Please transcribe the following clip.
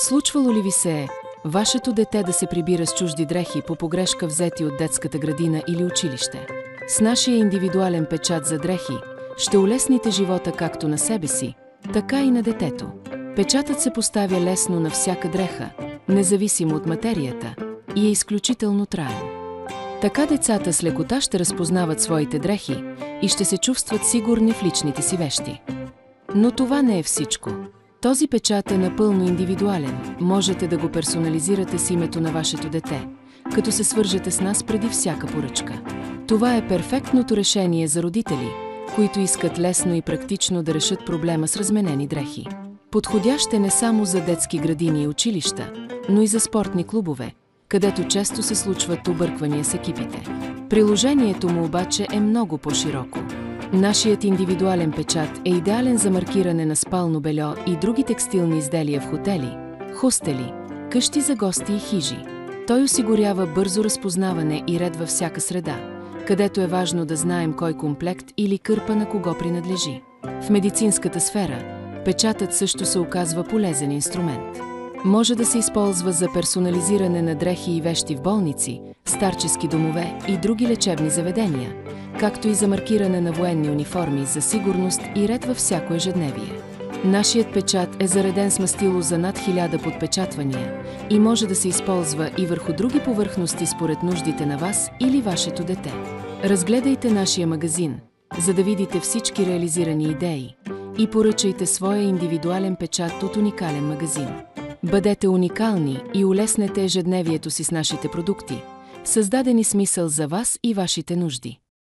Случвало ли ви се вашето дете да се прибира с чужди дрехи по погрешка взети от детската градина или училище? С нашия индивидуален печат за дрехи ще улесните живота както на себе си, така и на детето. Печатът се поставя лесно на всяка дреха, независимо от материята, и е изключително траен. Така децата с лекота ще разпознават своите дрехи и ще се чувстват сигурни в личните си вещи. Но това не е всичко. Този печат е напълно индивидуален, можете да го персонализирате с името на вашето дете, като се свържете с нас преди всяка поръчка. Това е перфектното решение за родители, които искат лесно и практично да решат проблема с разменени дрехи. Подходящ е не само за детски градини и училища, но и за спортни клубове, където често се случват обърквания с екипите. Приложението му обаче е много по-широко. Нашият индивидуален печат е идеален за маркиране на спално бельо и други текстилни изделия в хотели, хостели, къщи за гости и хижи. Той осигурява бързо разпознаване и ред във всяка среда, където е важно да знаем кой комплект или кърпа на кого принадлежи. В медицинската сфера печатът също се оказва полезен инструмент. Може да се използва за персонализиране на дрехи и вещи в болници, старчески домове и други лечебни заведения, както и за маркиране на военни униформи за сигурност и ред във всяко ежедневие. Нашият печат е зареден с мастило за над 1000 подпечатвания и може да се използва и върху други повърхности според нуждите на вас или вашето дете. Разгледайте нашия магазин, за да видите всички реализирани идеи и поръчайте своя индивидуален печат от уникален магазин. Бъдете уникални и улеснете ежедневието си с нашите продукти, създадени с мисъл за вас и вашите нужди.